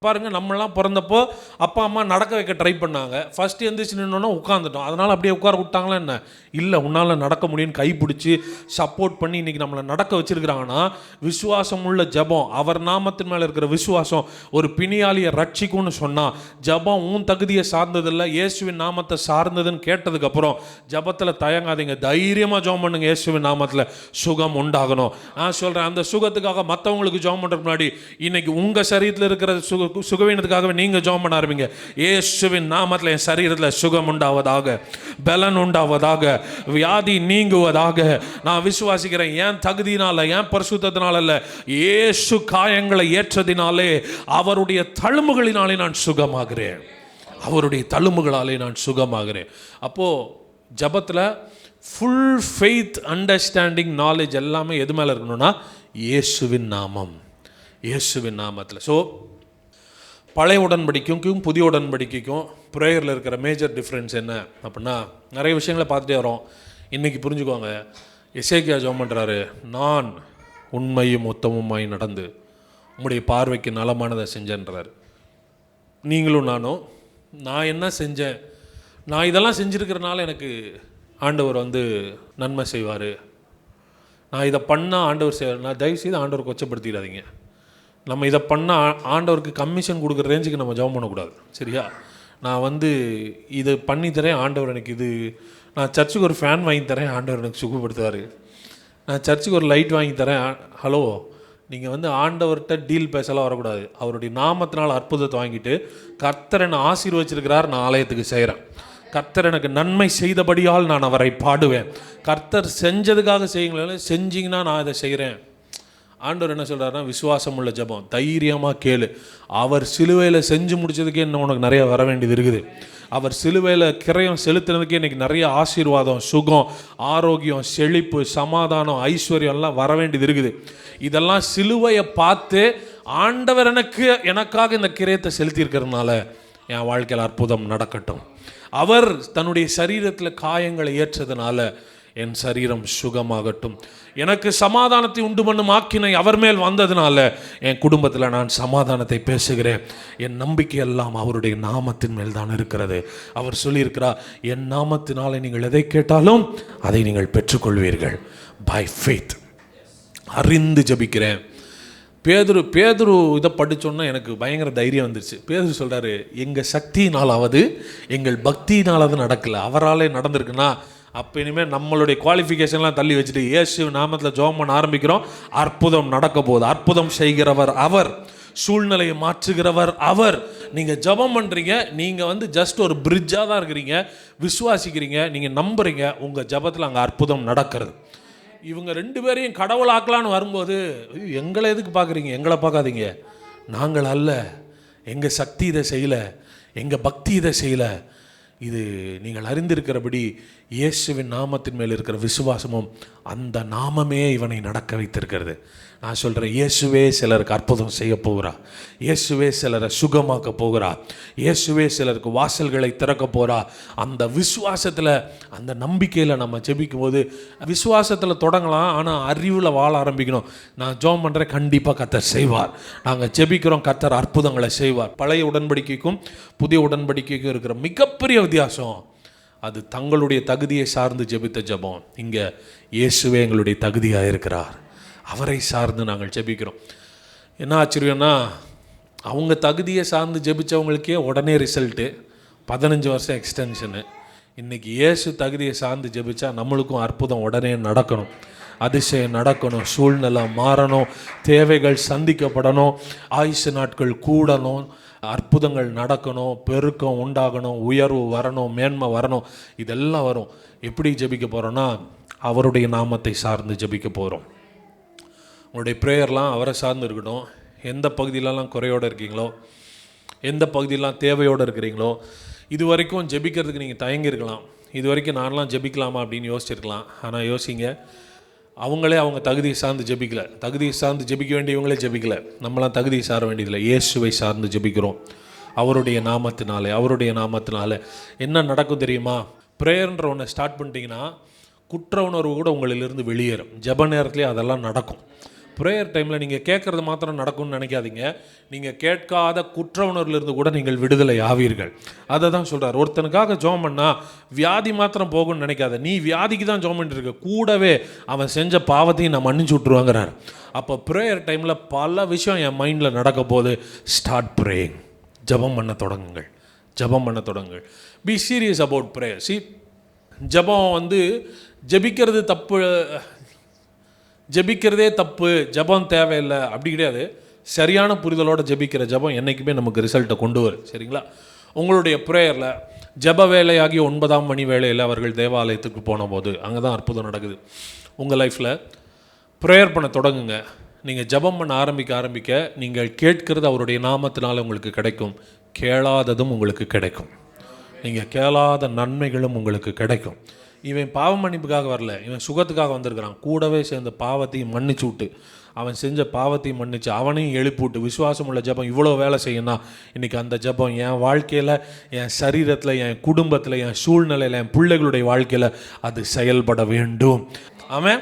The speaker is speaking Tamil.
பாருங்கள், நம்மளாம் பிறந்தப்போ அப்பா அம்மா நடக்க வைக்க ட்ரை பண்ணாங்க. ஃபஸ்ட்டு எந்திரிச்சு நின்னோன்னா உட்காந்துட்டோம். அதனால் அப்படியே உட்கார விட்டாங்களா என்ன? இல்லை, உன்னால் நடக்க முடியும்னு கைப்பிடிச்சி சப்போர்ட் பண்ணி இன்றைக்கி நம்மளை நடக்க வச்சுருக்கிறாங்கன்னா விசுவாசம் உள்ள ஜபம், அவர் நாமத்தின் மேலே இருக்கிற விசுவாசம் ஒரு பிணியாளியை ரட்சிக்கும்னு சொன்னால், ஜபம் உன் தகுதியை சார்ந்ததில்லை, இயேசுவின் நாமத்தை சார்ந்ததுன்னு கேட்டதுக்கப்புறம் ஜபத்தில் தயங்காதீங்க, தைரியமாக ஜபம் பண்ணுங்க. இயேசுவின் நாமத்தில் சுகம் உண்டாகணும். நான் சொல்கிறேன், அந்த சுகத்துக்காக மற்றவங்களுக்கு ஜபம் பண்ணுறதுக்கு முன்னாடி இன்னைக்கு உங்கள் சரீரத்தில் இருக்கிற சுகவீனத்துக்காகவே நீங்கள் ஜெபம் பண்ண ஆரம்பிங்க. இயேசுவின் நாமத்தில் என் சரீரத்தில் சுகம் உண்டாவதாக, பலன் உண்டாவதாக, வியாதி நீங்குவதாக நான் விசுவாசிக்கிறேன். ஏன் தகுதியினால, ஏன் பரிசுத்தத்தினால அல்ல, இயேசு காயங்களை ஏற்றதினாலே அவருடைய தழும்புகளினாலே நான் சுகமாகிறேன். அவருடைய தழும்புகளாலே நான் சுகமாகிறேன். அப்போது ஜபத்தில் ஃபுல் ஃபெய்த், அண்டர்ஸ்டாண்டிங், நாலேஜ் எல்லாமே எது மேலே இருக்கணும்னா இயேசுவின் நாமம், இயேசுவின் நாமத்தில். ஸோ பழைய உடன்படிக்கைக்கும் புதிய உடன்படிக்கைக்கும் ப்ரேயரில் இருக்கிற மேஜர் டிஃப்ரென்ஸ் என்ன அப்படின்னா, நிறைய விஷயங்களை பார்த்துட்டே வரோம். இன்றைக்கி புரிஞ்சுக்கோங்க. எசேக்கியா ஜெபம் பண்ணுறாரு, நான் உண்மையும் உத்தமமாய் நடந்து உம்முடைய பார்வைக்கு நலமானதை செஞ்சேன்றார். நீங்களும் நானும், நான் என்ன செஞ்சேன், நான் இதெல்லாம் செஞ்சுருக்கிறனால எனக்கு ஆண்டவர் நன்மை செய்வார், நான் இதை பண்ணால் ஆண்டவர் செய்வார். நான் தயவுசெய்து ஆண்டவர் கொச்சப்படுத்திடாதீங்க. நம்ம இதை பண்ணால் ஆண்டவருக்கு கமிஷன் கொடுக்குற ரேஞ்சுக்கு நம்ம ஜெபம் பண்ணக்கூடாது, சரியா? நான் இது பண்ணித்தரேன், ஆண்டவர் எனக்கு இது, நான் சர்ச்சுக்கு ஒரு ஃபேன் வாங்கி தரேன், ஆண்டவர் எனக்கு சுகப்படுத்துவார், நான் சர்ச்சுக்கு ஒரு லைட் வாங்கி தரேன். ஹலோ, நீங்கள் ஆண்டவர்கிட்ட டீல் பேசலாம் வரக்கூடாது. அவருடைய நாமத்தினால் அற்புதத்தை வாங்கிட்டு, கர்த்தர் என்னை ஆசீர்வச்சிருக்கிறார், நான் ஆலயத்துக்கு செய்கிறேன், கர்த்தர் எனக்கு நன்மை செய்தபடியால் நான் அவரை பாடுவேன், கர்த்தர் செஞ்சதுக்காக செய்யுங்களே, செஞ்சிங்கன்னா நான் இதை செய்கிறேன். ஆண்டவர் என்ன சொல்கிறாருன்னா, விசுவாசம் உள்ள ஜபம், தைரியமாக கேளு. அவர் சிலுவையில் செஞ்சு முடிச்சதுக்கே இன்னும் உனக்கு நிறைய வர வேண்டியது இருக்குது. அவர் சிலுவையில் கிரயம் செலுத்தினதுக்கே இன்றைக்கி நிறைய ஆசீர்வாதம், சுகம், ஆரோக்கியம், செழிப்பு, சமாதானம், ஐஸ்வர்யம் எல்லாம் வர வேண்டியது இருக்குது. இதெல்லாம் சிலுவையை பார்த்து ஆண்டவர் எனக்காக இந்த கிரயத்தை செலுத்தியிருக்கிறதுனால என் வாழ்க்கையில் அற்புதம் நடக்கட்டும். அவர் தன்னுடைய சரீரத்தில் காயங்களை ஏற்றதுனால என் சரீரம் சுகமாகட்டும். எனக்கு சமாதானத்தை உண்டு பண்ணும் ஆக்கினை அவர் மேல் வந்ததுனால என் குடும்பத்தில் நான் சமாதானத்தை பேசுகிறேன். என் நம்பிக்கை எல்லாம் அவருடைய நாமத்தின் மேல் தான் இருக்கிறது. அவர் சொல்லியிருக்கிறார், என் நாமத்தினாலே நீங்கள் எதை கேட்டாலும் அதை நீங்கள் பெற்றுக்கொள்வீர்கள். By faith. அறிந்து ஜபிக்கிறேன். பேதுரு இதை படித்தோன்னா எனக்கு பயங்கர தைரியம் வந்துருச்சு. பேதுரு சொல்கிறாரு, எங்கள் சக்தியினாலாவது எங்கள் பக்தியினாலாவது நடக்கலை, அவராலே நடந்திருக்குன்னா அப்போ இனிமேல் நம்மளுடைய குவாலிஃபிகேஷன்லாம் தள்ளி வச்சுட்டு இயேசு நாமத்தில் ஜெபம் பண்ண ஆரம்பிக்கிறோம். அற்புதம் நடக்க போகுது. அற்புதம் செய்கிறவர் அவர், சூழ்நிலையை மாற்றுகிறவர் அவர். நீங்கள் ஜெபம் பண்ணுறீங்க, நீங்கள் ஜஸ்ட் ஒரு பிரிட்ஜாக தான் இருக்கிறீங்க, விசுவாசிக்கிறீங்க, நீங்கள் நம்புறீங்க, உங்கள் ஜெபத்தில் அங்கே அற்புதம் நடக்கிறது. இவங்க ரெண்டு பேரையும் கடவுளாக்கலான்னு வரும்போது, எங்களை எதுக்கு பார்க்குறீங்க, எங்களை பார்க்காதீங்க, நாங்கள் அல்ல, எங்கள் சக்தி இதை செய்யலை, எங்கள் பக்தி இதை செய்யலை, இது நீங்கள் அறிந்திருக்கிறபடி இயேசுவின் நாமத்தின் மேல் இருக்கிற விசுவாசமும் அந்த நாமமே இவனை நடக்க வைத்திருக்கிறது. நான் சொல்கிறேன், இயேசுவே சிலருக்கு அற்புதம் செய்ய போகிறா, இயேசுவே சிலரை சுகமாக்க போகிறா, இயேசுவே சிலருக்கு வாசல்களை திறக்க போகிறா. அந்த விசுவாசத்தில், அந்த நம்பிக்கையில் நம்ம ஜெபிக்கும் போது, விசுவாசத்தில் தொடங்கலாம், ஆனால் அறிவில் வாழ ஆரம்பிக்கணும். நான் ஜெபம் பண்ணுறேன், கண்டிப்பாக கர்த்தர் செய்வார். நாங்கள் ஜெபிக்கிறோம், கர்த்தர் அற்புதங்களை செய்வார். பழைய உடன்படிக்கைக்கும் புதிய உடன்படிக்கைக்கும் இருக்கிற மிகப்பெரிய வித்தியாசம், அது தங்களுடைய தகுதியை சார்ந்து ஜெபித்த ஜெபம். இங்கே இயேசுவே எங்களுடைய தகுதியாக இருக்கிறார், அவரை சார்ந்து நாங்கள் ஜெபிக்கிறோம். என்ன ஆச்சரியம்னா, அவங்க தகுதியை சார்ந்து ஜெபித்தவங்களுக்கே உடனே ரிசல்ட்டு, 15 வருஷம் எக்ஸ்டென்ஷனு. இன்றைக்கி இயேசு தகுதியை சார்ந்து ஜெபித்தா நம்மளுக்கும் அற்புதம் உடனே நடக்கணும், அதிசயம் நடக்கணும், சூழ்நிலை மாறணும், தேவைகள் சந்திக்கப்படணும், ஆயுசு நாட்கள் கூடணும், அற்புதங்கள் நடக்கணும், பெருக்கம் உண்டாகணும், உயர்வு வரணும், மேன்மை வரணும். இதெல்லாம் வரும். எப்படி ஜெபிக்க போகிறோன்னா, அவருடைய நாமத்தை சார்ந்து ஜெபிக்க போகிறோம். உங்களுடைய ப்ரேயர்லாம் அவரை சார்ந்து இருக்கணும். எந்த பகுதியிலலாம் குறையோடு இருக்கீங்களோ, எந்த பகுதியெலாம் தேவையோடு இருக்கிறீங்களோ, இது வரைக்கும் ஜெபிக்கிறதுக்கு நீங்கள் தயங்கியிருக்கலாம். இது வரைக்கும் நான்லாம் ஜெபிக்கலாமா அப்படின்னு யோசிச்சிருக்கலாம். ஆனால் யோசிங்க, அவங்களே அவங்க தகுதியை சார்ந்து ஜெபிக்கலை, தகுதியை சார்ந்து ஜெபிக்க வேண்டியவங்களே ஜெபிக்கலை. நம்மளாம் தகுதியை சார வேண்டியதில்லை, இயேசுவை சார்ந்து ஜெபிக்கிறோம். அவருடைய நாமத்தினால என்ன நடக்கும் தெரியுமா? ப்ரேயர்ன்ற ஒன்று ஸ்டார்ட் பண்ணிட்டீங்கன்னா குற்ற உணர்வு கூட உங்களிலிருந்து வெளியேறும். ஜெப நேரத்துலேயே அதெல்லாம் நடக்கும். ப்ரேயர் டைமில் நீங்கள் கேட்குறது மாத்திரம் நடக்கும்னு நினைக்காதீங்க. நீங்கள் கேட்காத குற்ற உணர்விலிருந்து கூட நீங்கள் விடுதலை ஆவீர்கள். அதை தான் சொல்கிறார். ஒருத்தனுக்காக ஜெபம் பண்ணால் வியாதி மாத்திரம் போகும்னு நினைக்காத. நீ வியாதிக்கு தான் ஜெபம் பண்ணிட்டு இருக்க, கூடவே அவன் செஞ்ச பாவத்தையும் நான் மன்னிச்சு விட்ருவாங்கிறார். அப்போ ப்ரேயர் டைமில் பல விஷயம் என் மைண்டில் நடக்க போது. Start praying. ஜெபம் பண்ண தொடங்குங்கள். ஜெபம் பண்ண தொடங்குங்கள். Be serious about prayer. ஜெபம் ஜெபிக்கிறது தப்பு, ஜெபிக்கிறதே தப்பு, ஜெபம் தேவையில்லை அப்படி கிடையாது. சரியான புரிதலோடு ஜெபிக்கிற ஜெபம் என்றைக்குமே நமக்கு ரிசல்ட்டை கொண்டு வரும். சரிங்களா? உங்களுடைய ப்ரேயரில் ஜெப வேலையாகி 9ஆம் மணி வேளையில் அவர்கள் தேவாலயத்துக்கு போன போது அங்கே தான் அற்புதம் நடக்குது. உங்கள் லைஃப்பில் ப்ரேயர் பண்ண தொடங்குங்க. நீங்கள் ஜெபம் பண்ண ஆரம்பிக்க நீங்கள் கேட்கிறது அவருடைய நாமத்தினால் உங்களுக்கு கிடைக்கும். கேளாததும் உங்களுக்கு கிடைக்கும். நீங்கள் கேளாத நன்மைகளும் உங்களுக்கு கிடைக்கும். இவன் பாவ மன்னிப்புக்காக வரல, இவன் சுகத்துக்காக வந்திருக்கிறான். கூடவே சேர்ந்த பாவத்தையும் மன்னிச்சு விட்டு, அவன் செஞ்ச பாவத்தையும் மன்னிச்சு அவனையும் எழுப்பி விட்டு, விசுவாசம் உள்ள ஜெபம் இவ்வளோ வேலை செய்யணும்னா இன்றைக்கி அந்த ஜெபம் என் வாழ்க்கையில், என் சரீரத்தில், என் குடும்பத்தில், என் சூழ்நிலையில், என் பிள்ளைகளுடைய வாழ்க்கையில் அது செயல்பட வேண்டும். ஆமென்.